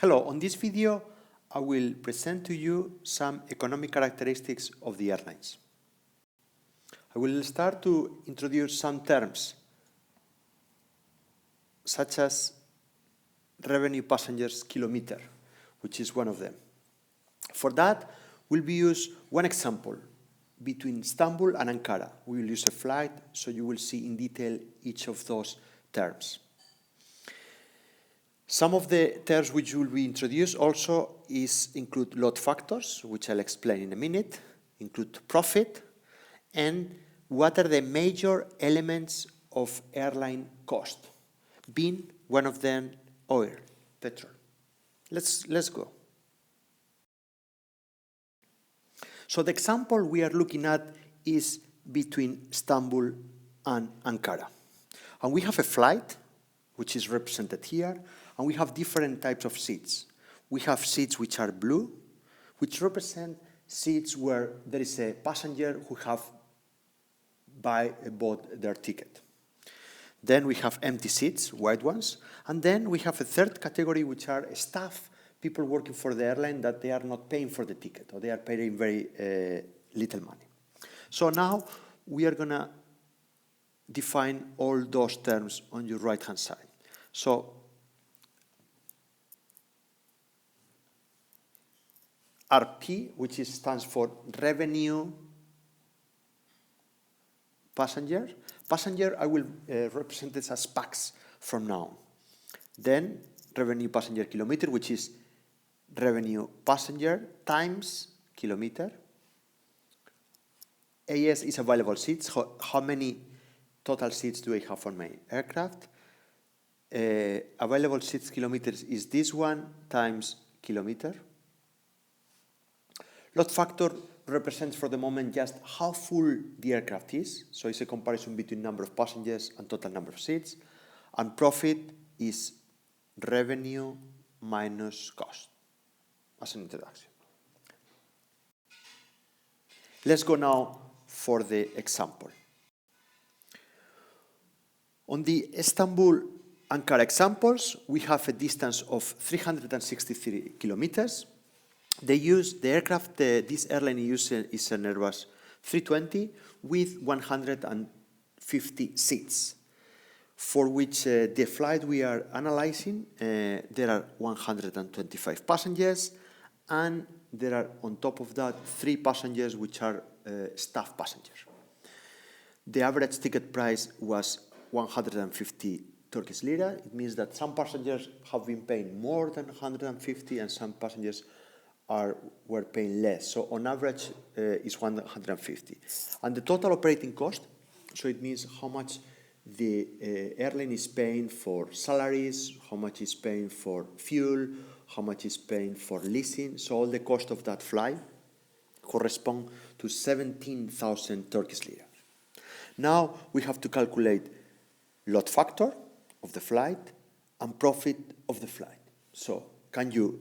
Hello, on this video I will present to you some economic characteristics of the airlines. I will start to introduce some terms such as revenue passengers kilometer, which is one of them. For that, we'll use one example between Istanbul and Ankara. We will use a flight, so you will see in detail each of those terms. Some of the terms which will be introduced also include load factors, which I'll explain in a minute, include profit, and what are the major elements of airline cost, being one of them oil, petrol. Let's go. So the example we are looking at is between Istanbul and Ankara. And we have a flight, which is represented here, and we have different types of seats. We have seats which are blue, which represent seats where there is a passenger who have bought their ticket. Then we have empty seats, white ones, and then we have a third category which are staff, people working for the airline that they are not paying for the ticket, or they are paying very little money. So now we are going to define all those terms on your right-hand side. So RP, which stands for revenue passenger. Passenger, I will represent this as PAX from now on. Then revenue passenger kilometer, which is revenue passenger times kilometer. AS is available seats. How many total seats do I have on my aircraft? Available seats kilometers is this one times kilometer. Load factor represents for the moment just how full the aircraft is. So it's a comparison between number of passengers and total number of seats. And profit is revenue minus cost, as an introduction. Let's go now for the example. On the Istanbul-Ankara examples, we have a distance of 363 kilometers. The aircraft this airline uses is an Airbus 320 with 150 seats, for which the flight we are analyzing, there are 125 passengers, and there are, on top of that, 3 passengers which are staff passengers. The average ticket price was 150 Turkish lira. It means that some passengers have been paying more than 150 and some passengers were paying less. So on average is 150. And the total operating cost, so it means how much the airline is paying for salaries, how much is paying for fuel, how much is paying for leasing. So all the cost of that flight correspond to 17,000 Turkish lira. Now we have to calculate load factor of the flight and profit of the flight. So can you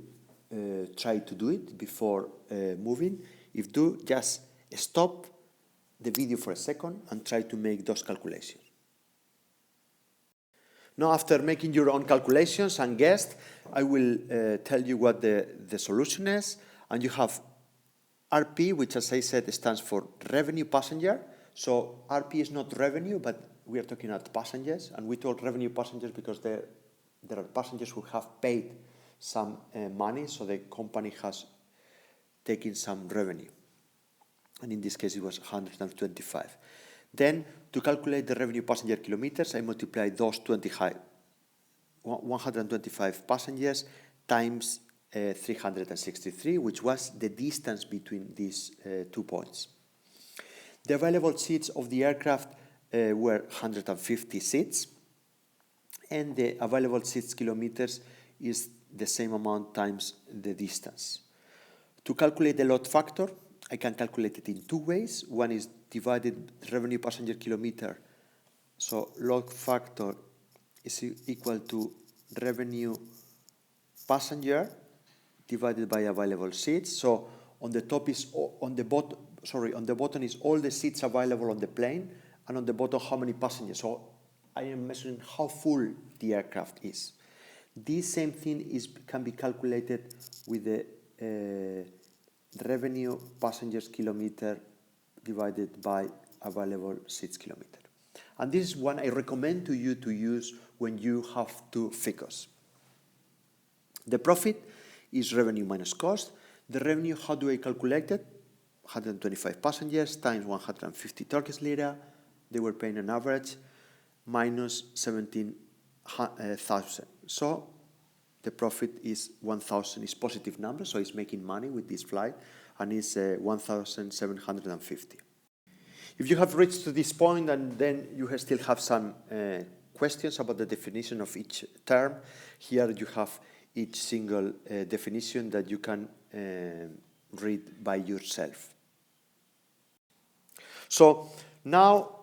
try to do it before moving? If do, just stop the video for a second and try to make those calculations. Now, after making your own calculations and guessed, I will tell you what the solution is. And you have RP, which, as I said, stands for revenue passenger. So RP is not revenue, but we are talking about passengers. And we told revenue passengers because there are passengers who have paid some money, so the company has taken some revenue. And in this case, it was 125. Then, to calculate the revenue passenger kilometers, I multiply those 125 passengers times 363, which was the distance between these 2 points. The available seats of the aircraft were 150 seats, and the available seats kilometers is the same amount times the distance. To calculate the load factor, I can calculate it in 2 ways. One is divided revenue passenger kilometer. So load factor is equal to revenue passenger divided by available seats. So on the top is on the bottom is all the seats available on the plane, and on the bottom how many passengers. So I am measuring how full the aircraft is. This same thing can be calculated with the revenue passengers kilometer divided by available seats kilometer. And this is one I recommend to you to use when you have two figures. The profit is revenue minus cost. The revenue, how do I calculate it? 125 passengers times 150 Turkish lira. They were paying an average minus 17,000. So the profit is 1,000, is positive number, so it's making money with this flight, and it's 1,750. If you have reached to this point and then you still have some questions about the definition of each term, here you have each single definition that you can read by yourself. So now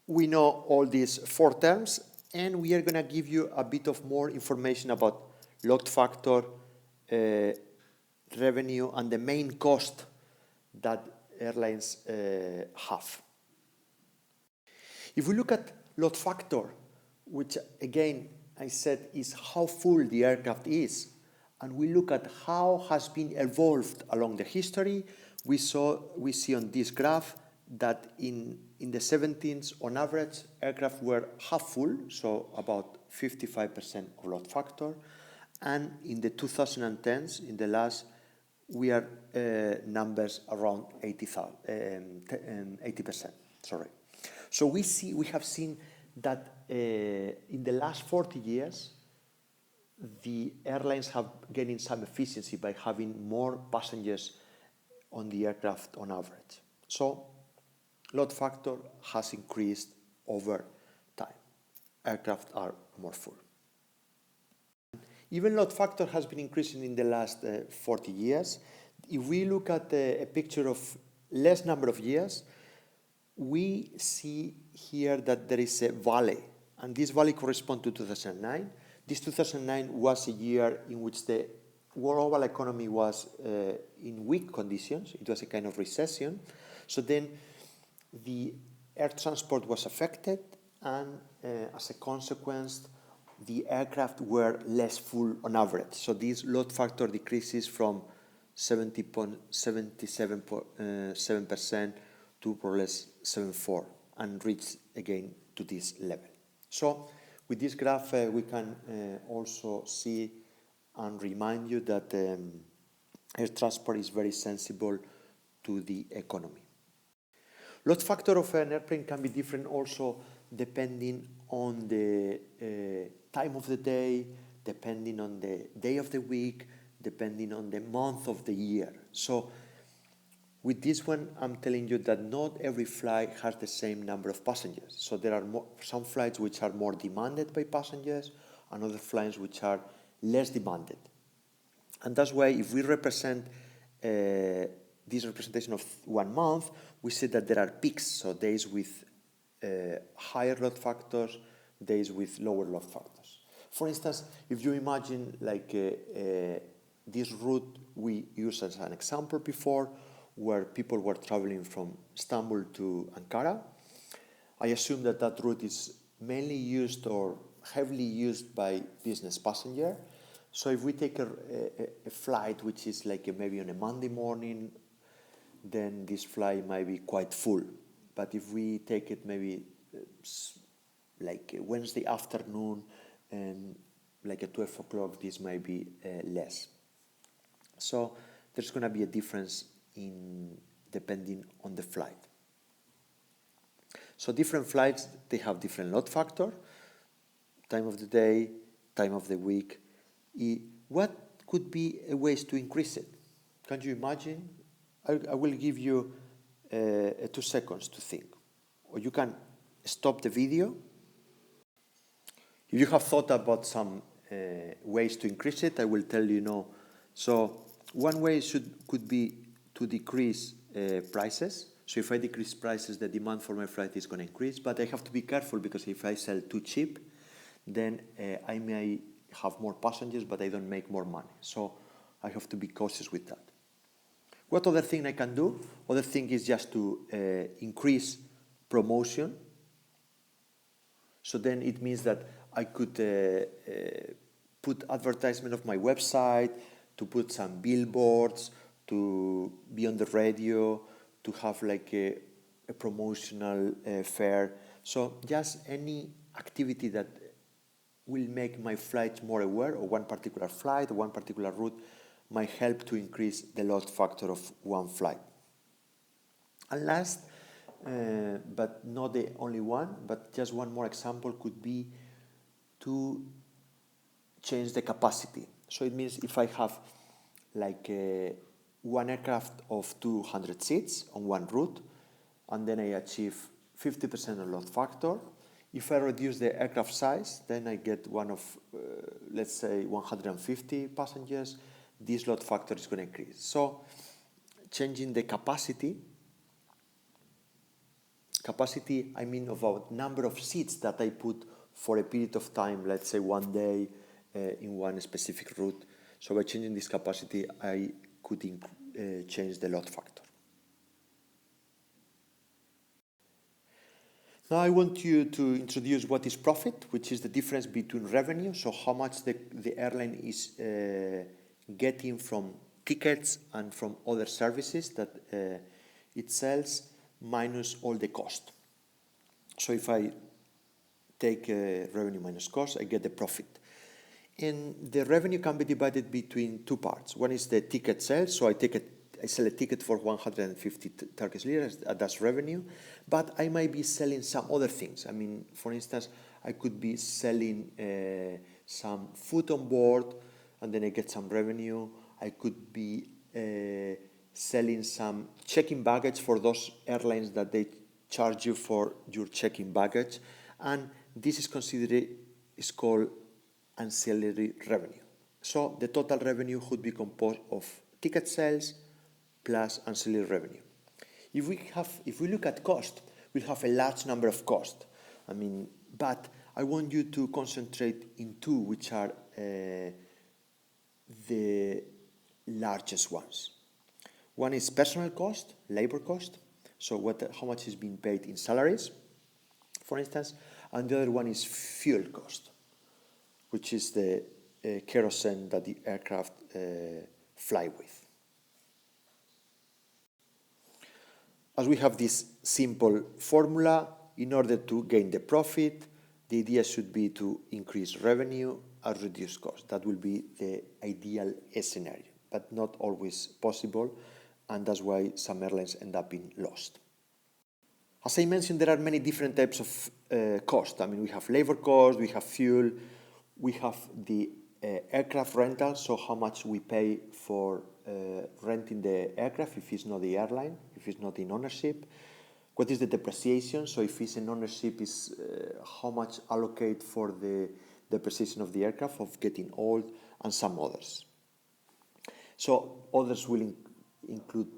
we know all these four terms, and we are going to give you a bit of more information about load factor, revenue, and the main cost that airlines have. If we look at load factor, which again I said is how full the aircraft is, and we look at how has been evolved along the history, we see on this graph that in the 70s, on average, aircraft were half full, so about 55% of load factor, and in the 2010s, in the last, we are numbers around 80%. Sorry. So we have seen that in the last 40 years, the airlines have gained some efficiency by having more passengers on the aircraft on average. So load factor has increased over time. Aircraft are more full. Even load factor has been increasing in the last 40 years. If we look at a picture of less number of years, we see here that there is a valley, and this valley corresponds to 2009. This 2009 was a year in which the global economy was in weak conditions. It was a kind of recession. So then the air transport was affected, and as a consequence, the aircraft were less full on average. So this load factor decreases from 70.77% to more or less 7.4 and reach again to this level. So with this graph, we can also see and remind you that air transport is very sensible to the economy. Load factor of an airplane can be different also depending on the time of the day, depending on the day of the week, depending on the month of the year. So with this one, I'm telling you that not every flight has the same number of passengers. So there are some flights which are more demanded by passengers, and other flights which are less demanded. And that's why if we represent this representation of 1 month, we see that there are peaks, so days with higher load factors, days with lower load factors. For instance, if you imagine like this route we used as an example before, where people were traveling from Istanbul to Ankara, I assume that that route is mainly used or heavily used by business passenger. So if we take a flight which is like maybe on a Monday morning, then this flight might be quite full. But if we take it maybe like a Wednesday afternoon and like at 12 o'clock, this might be less. So there's going to be a difference depending on the flight. So different flights, they have different load factor, time of the day, time of the week. What could be ways to increase it? Can you imagine? I will give you 2 seconds to think. Or you can stop the video. If you have thought about some ways to increase it, I will tell you no. So one way could be to decrease prices. So if I decrease prices, the demand for my flight is going to increase, but I have to be careful because if I sell too cheap, then I may have more passengers, but I don't make more money. So I have to be cautious with that. What other thing I can do? Other thing is just to increase promotion. So then it means that I could put advertisement of my website, to put some billboards, to be on the radio, to have like a promotional fair. So just any activity that will make my flights more aware of one particular flight or one particular route might help to increase the load factor of one flight. And last, but not the only one, but just one more example could be to change the capacity. So it means if I have like one aircraft of 200 seats on one route, and then I achieve 50% of load factor. If I reduce the aircraft size, then I get one of, let's say, 150 passengers. This load factor is going to increase. So changing the capacity, I mean about number of seats that I put for a period of time, let's say 1 day in one specific route. So by changing this capacity, I could change the load factor. Now I want you to introduce what is profit, which is the difference between revenue, so how much the airline is getting from tickets and from other services that it sells, minus all the cost. So if I take revenue minus cost, I get the profit. And the revenue can be divided between two parts. One is the ticket sales, so I sell a ticket for 150 Turkish liras, that's revenue, but I might be selling some other things. I mean, for instance, I could be selling some food on board, and then I get some revenue. I could be selling some check-in baggage for those airlines that they charge you for your check-in baggage, and this is called ancillary revenue. So the total revenue would be composed of ticket sales plus ancillary revenue. If we look at cost, we have a large number of costs. I mean, but I want you to concentrate in two, which are the largest ones. One is personnel cost, labor cost, so how much is being paid in salaries, for instance, and the other one is fuel cost, which is the kerosene that the aircraft fly with. As we have this simple formula, in order to gain the profit, the idea should be to increase revenue and reduce cost. That will be the ideal scenario, but not always possible, and that's why some airlines end up being lost. As I mentioned, there are many different types of cost. I mean, we have labor cost, we have fuel, we have the aircraft rental, so how much we pay for renting the aircraft if it's not the airline, if it's not in ownership. What is the depreciation? So if it's in ownership, is how much allocate for the depreciation of the aircraft, of getting old, and some others. So others will include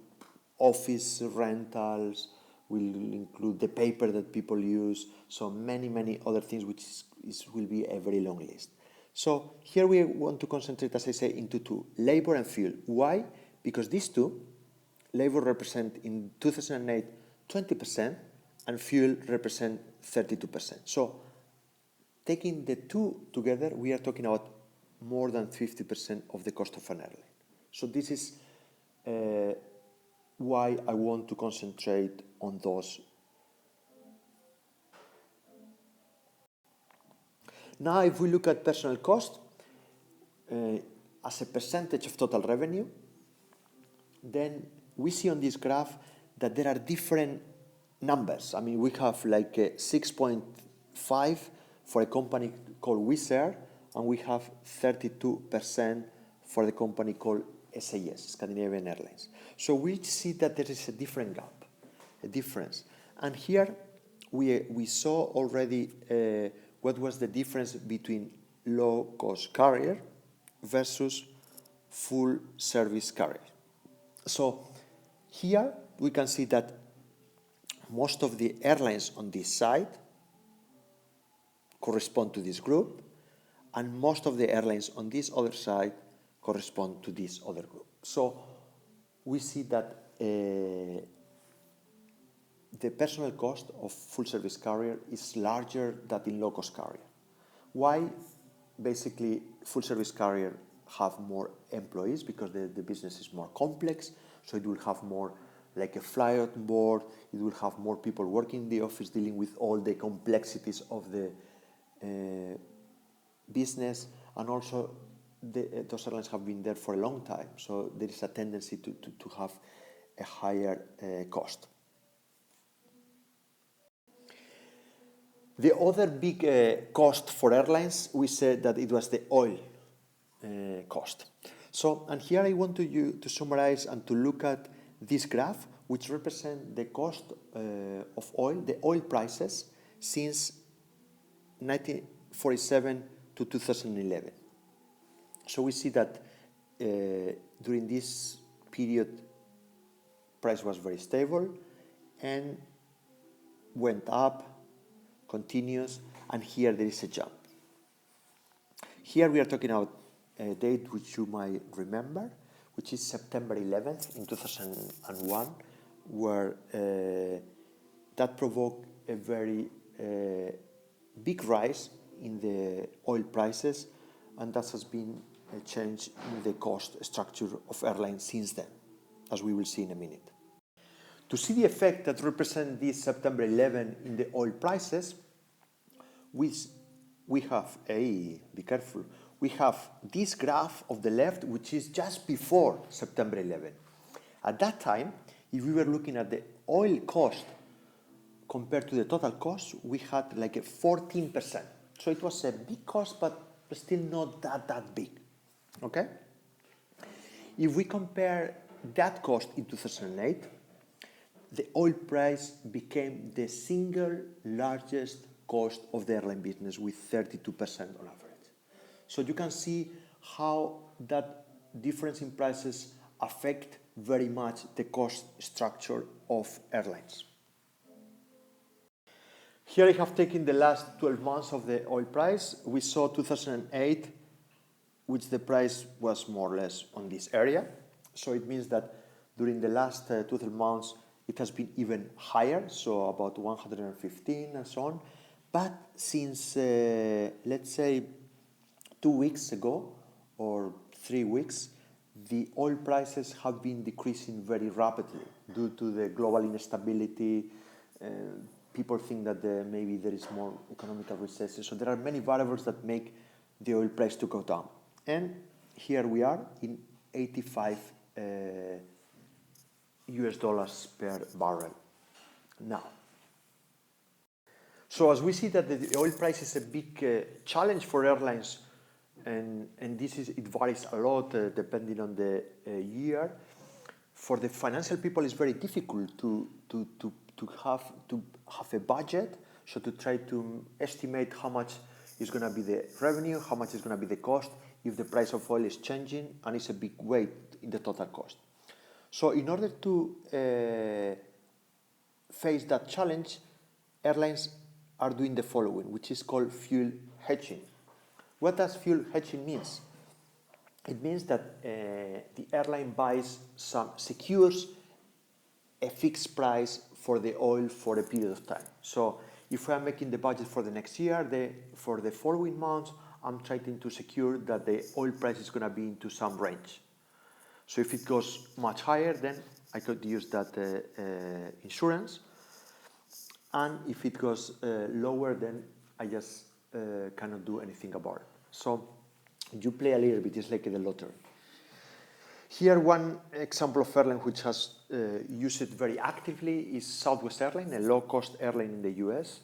office rentals, will include the paper that people use, so many other things, which will be a very long list. So here we want to concentrate, as I say, into two, labor and fuel. Why? Because these two, labor represent in 2008 20%, and fuel represent 32%. So taking the two together, we are talking about more than 50% of the cost of an airline. So this is why I want to concentrate on those. Now, if we look at personnel cost as a percentage of total revenue, then we see on this graph that there are different numbers. I mean, we have like 6.5 for a company called Wizz Air, and we have 32% for the company called SAS, Scandinavian Airlines. So we see that there is a different gap, a difference. And here we saw already what was the difference between low-cost carrier versus full-service carrier. So here we can see that most of the airlines on this side correspond to this group, and most of the airlines on this other side correspond to this other group. So we see that the personnel cost of full-service carrier is larger than in low-cost carrier. Why? basically full service carrier have more employees because the business is more complex, so it will have more like a flyer on board, it will have more people working in the office dealing with all the complexities of the business, and also those airlines have been there for a long time, so there is a tendency to have a higher cost. The other big cost for airlines, we said that it was the oil cost. So, and here I want you to summarize and to look at this graph, which represents the cost of oil, the oil prices, since 1947 to 2011. So we see that during this period, price was very stable and went up, continuous, and here there is a jump. Here we are talking about a date which you might remember, which is September 11th in 2001, where that provoked a very big rise in the oil prices, and that has been a change in the cost structure of airlines since then, as we will see in a minute. To see the effect that represents this September 11 in the oil prices, we have be careful, we have this graph of the left, which is just before September 11. At that time, if we were looking at the oil cost compared to the total cost, we had like a 14%. So it was a big cost, but still not that big, okay? If we compare that cost in 2008, the oil price became the single largest cost of the airline business with 32% on average. So you can see how that difference in prices affect very much the cost structure of airlines. Here I have taken the last 12 months of the oil price. We saw 2008, which the price was more or less on this area. So it means that during the last 12 months, it has been even higher, so about 115 and so on. But since, let's say, 2 weeks ago or 3 weeks, the oil prices have been decreasing very rapidly due to the global instability. People think that maybe there is more economical recession. So there are many variables that make the oil price to go down. And here we are in 85 US dollars per barrel now. So as we see that the oil price is a big challenge for airlines, and it varies a lot depending on the year. For the financial people, it's very difficult to have a budget, so to try to estimate how much is going to be the revenue, how much is going to be the cost if the price of oil is changing, and it's a big weight in the total cost. So in order to face that challenge, airlines are doing the following, which is called fuel hedging. What does fuel hedging mean? It means that the airline secures a fixed price for the oil for a period of time. So if I'm making the budget for the next year, for the following months, I'm trying to secure that the oil price is going to be into some range. So if it goes much higher, then I could use that insurance. And if it goes lower, then I just cannot do anything about it. So you play a little bit, it's like the lottery. Here, one example of airline which has used it very actively is Southwest Airlines, a low-cost airline in the US,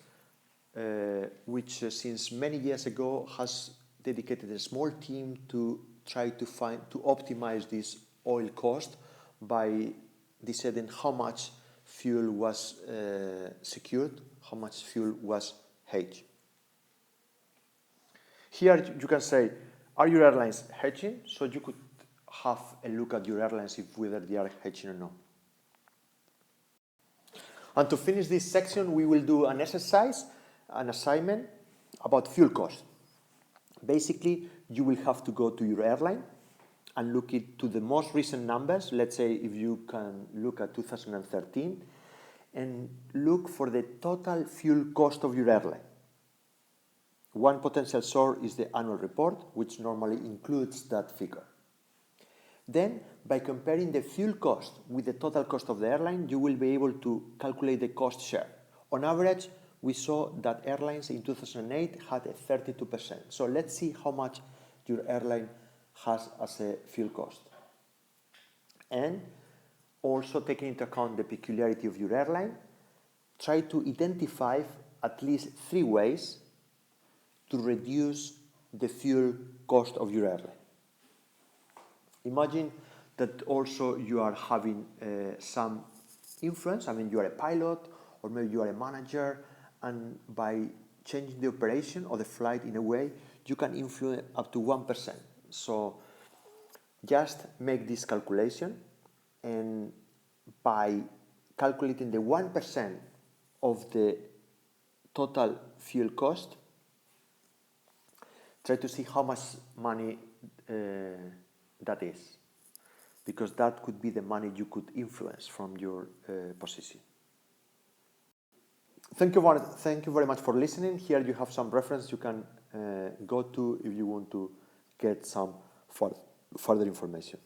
which since many years ago has dedicated a small team to try to optimize this oil cost by deciding how much fuel was secured, how much fuel was hedged. Here you can say, are your airlines hedging? So you could have a look at your airlines if whether they are hedging or not. And to finish this section, we will do an exercise, an assignment about fuel cost. Basically, you will have to go to your airline and look to the most recent numbers. Let's say if you can look at 2013 and look for the total fuel cost of your airline. One potential source is the annual report, which normally includes that figure. Then, by comparing the fuel cost with the total cost of the airline, you will be able to calculate the cost share. On average, we saw that airlines in 2008 had a 32%. So let's see how much your airline has as a fuel cost. And also taking into account the peculiarity of your airline, try to identify at least 3 ways to reduce the fuel cost of your airline. Imagine that also you are having some influence. I mean, you are a pilot, or maybe you are a manager, and by changing the operation of the flight in a way, you can influence up to 1%. So just make this calculation, and by calculating the 1% of the total fuel cost, try to see how much money that is, because that could be the money you could influence from your position. Thank you very much for listening. Here you have some reference you can go to if you want to get some further information.